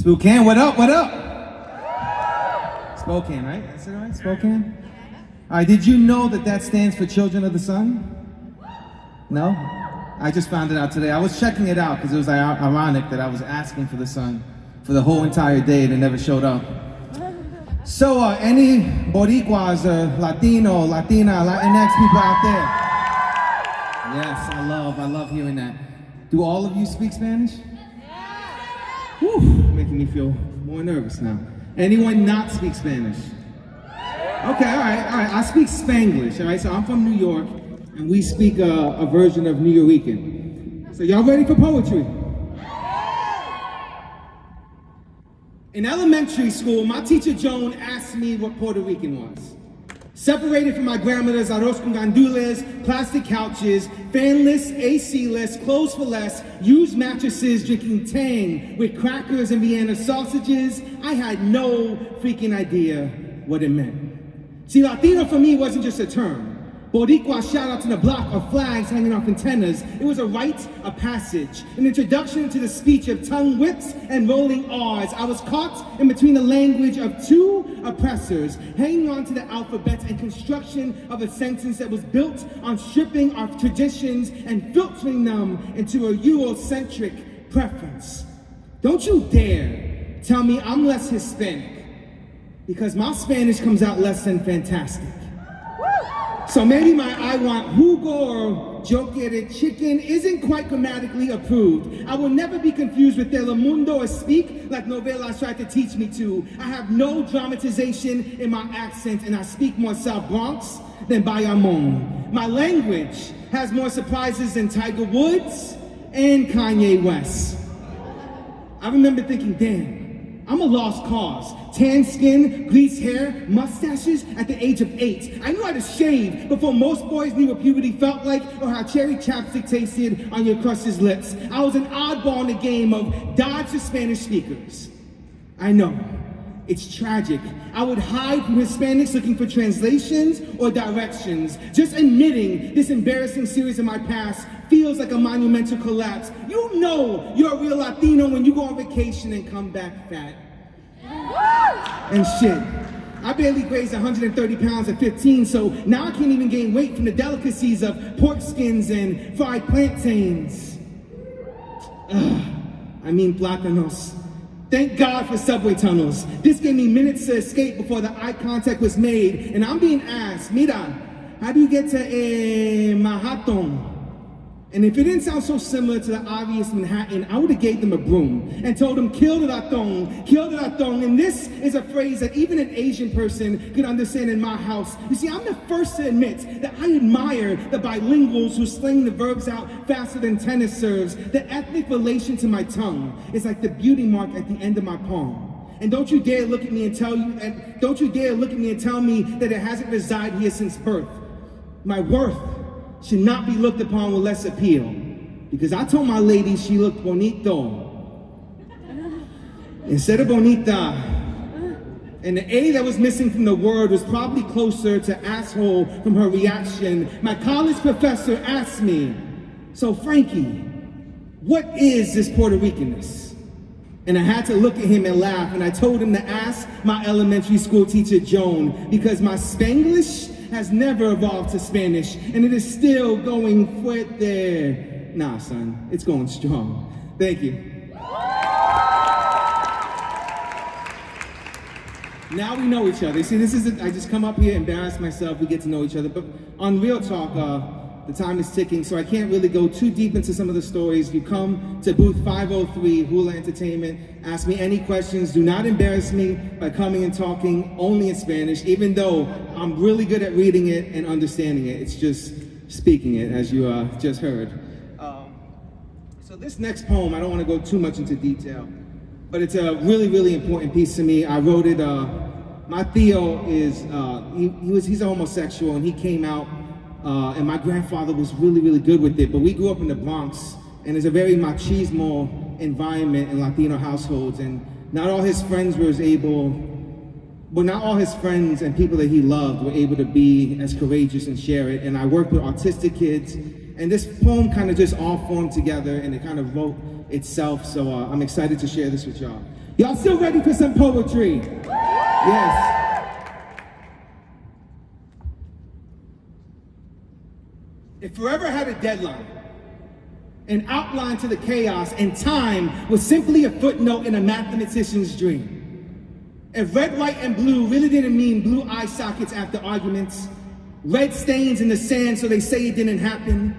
Spokane, what up, what up? Spokane, right? That's it, right? Spokane? All right, did you know that that stands for Children of the Sun? No? I just found it out today. I was checking it out because it was ironic that I was asking for the sun for the whole entire day and it never showed up. So, any Boricuas, Latino, Latina, Latinx people out there? Yes, I love hearing that. Do all of you speak Spanish? Whew, making me feel more nervous now. Anyone not speak Spanish? Okay, all right. I speak Spanglish, all right? So I'm from New York, and we speak a version of New Yorican. So y'all ready for poetry? In elementary school, my teacher Joan asked me what Puerto Rican was. Separated from my grandmother's arroz con gandules, plastic couches, fanless, AC-less, clothes for less, used mattresses, drinking Tang with crackers and Vienna sausages, I had no freaking idea what it meant. See, Latino for me wasn't just a term. Boricua shout out to the block of flags hanging off antennas. It was a rite, a passage, an introduction to the speech of tongue whips and rolling R's. I was caught in between the language of two oppressors, hanging on to the alphabet and construction of a sentence that was built on stripping our traditions and filtering them into a Eurocentric preference. Don't you dare tell me I'm less Hispanic, because my Spanish comes out less than fantastic. So maybe my I want jugo or yo quiero chicken isn't quite grammatically approved. I will never be confused with Telemundo or speak like novelas tried to teach me to. I have no dramatization in my accent, and I speak more South Bronx than Bayamon. My language has more surprises than Tiger Woods and Kanye West. I remember thinking, damn, I'm a lost cause. Tan skin, greased hair, mustaches at the age of 8. I knew how to shave before most boys knew what puberty felt like or how cherry chapstick tasted on your crush's lips. I was an oddball in the game of dodge the Spanish speakers. I know, it's tragic. I would hide from Hispanics looking for translations or directions. Just admitting this embarrassing series of my past feels like a monumental collapse. You know you're a real Latino when you go on vacation and come back fat. And shit, I barely grazed 130 pounds at 15, so now I can't even gain weight from the delicacies of pork skins and fried plantains. Plátanos. Thank God for subway tunnels. This gave me minutes to escape before the eye contact was made, and I'm being asked, mira, how do you get to Manhattan? And if it didn't sound so similar to the obvious Manhattan, I would have gave them a broom and told them, kill the ratón, kill the ratón. And this is a phrase that even an Asian person could understand in my house. You see, I'm the first to admit that I admire the bilinguals who sling the verbs out faster than tennis serves. The ethnic relation to my tongue is like the beauty mark at the end of my palm. And don't you dare look at me and tell me that it hasn't resided here since birth. My worth should not be looked upon with less appeal, because I told my lady she looked bonito instead of bonita, and the A that was missing from the word was probably closer to asshole from her reaction. My college professor asked me, so Frankie, what is this Puerto Ricanness? And I had to look at him and laugh, and I told him to ask my elementary school teacher Joan, because my Spanglish has never evolved to Spanish, and it is still going fuerte. Nah, son, it's going strong. Thank you. Now we know each other. See, I just come up here, embarrass myself, we get to know each other, but on real talk, the time is ticking, so I can't really go too deep into some of the stories. You come to booth 503, Hula Entertainment, ask me any questions. Do not embarrass me by coming and talking only in Spanish, even though I'm really good at reading it and understanding it. It's just speaking it, as you just heard. So this next poem, I don't want to go too much into detail, but it's a really, really important piece to me. I wrote it, my Theo is, he's a homosexual, and he came out, and my grandfather was really, really good with it, but we grew up in the Bronx, and it's a very machismo environment in Latino households, and not all his friends and people that he loved were able to be as courageous and share it, and I worked with autistic kids, and this poem kind of just all formed together, and it kind of wrote itself, so I'm excited to share this with y'all. Y'all still ready for some poetry? Yes. If forever had a deadline, an outline to the chaos, and time was simply a footnote in a mathematician's dream. If red, white, and blue really didn't mean blue eye sockets after arguments, red stains in the sand so they say it didn't happen,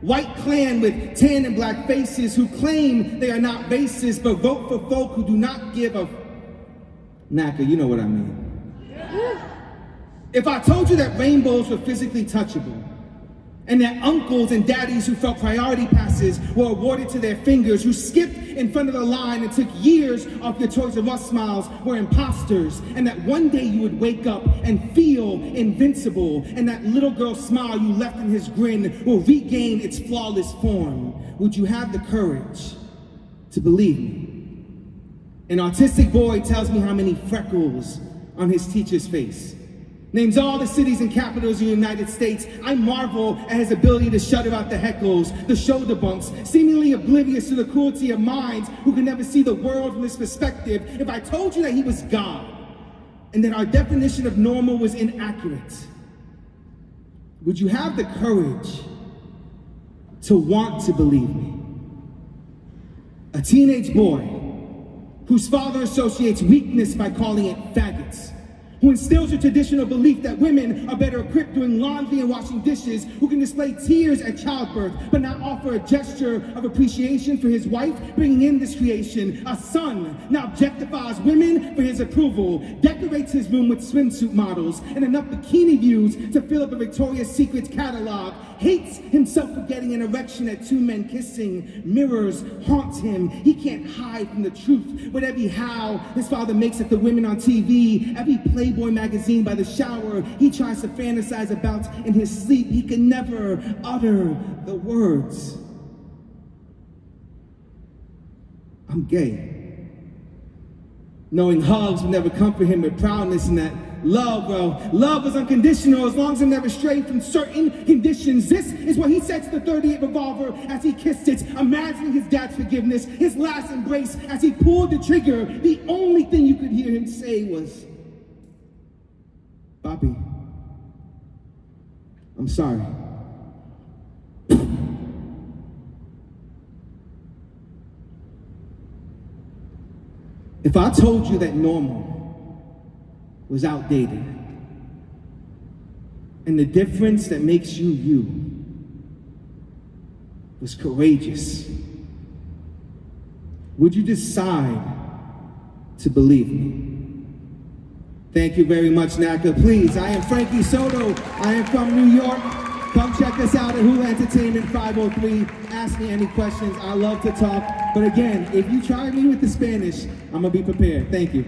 white clan with tan and black faces who claim they are not racist but vote for folk who do not give a NACA, you know what I mean. If I told you that rainbows were physically touchable, and that uncles and daddies who felt priority passes were awarded to their fingers, who skipped in front of the line and took years off your Toys R Us smiles, were imposters, and that one day you would wake up and feel invincible, and that little girl's smile you left in his grin will regain its flawless form, would you have the courage to believe me? An autistic boy tells me how many freckles on his teacher's face. Names all the cities and capitals in the United States. I marvel at his ability to shudder out the heckles, the shoulder bumps, seemingly oblivious to the cruelty of minds who can never see the world from his perspective. If I told you that he was God, and that our definition of normal was inaccurate, would you have the courage to want to believe me? A teenage boy whose father associates weakness by calling it faggots, who instills a traditional belief that women are better equipped doing laundry and washing dishes, who can display tears at childbirth, but not offer a gesture of appreciation for his wife bringing in this creation. A son now objectifies women for his approval, decorates his room with swimsuit models and enough bikini views to fill up a Victoria's Secret catalog, hates himself for getting an erection at two men kissing, mirrors haunt him. He can't hide from the truth. With every howl his father makes at the women on TV, every Playboy magazine by the shower he tries to fantasize about in his sleep, he can never utter the words, I'm gay. Knowing hugs would never comfort him with proudness, and that love, well, love was unconditional as long as it never strayed from certain conditions. This is what he said to the 38 revolver as he kissed it, imagining his dad's forgiveness, his last embrace as he pulled the trigger. The only thing you could hear him say was, Bobby, I'm sorry. If I told you that normal was outdated, and the difference that makes you you was courageous, would you decide to believe me? Thank you very much, NACA. Please, I am Frankie Soto. I am from New York. Come check us out at Hula Entertainment 503. Ask me any questions. I love to talk. But again, if you try me with the Spanish, I'm going to be prepared. Thank you.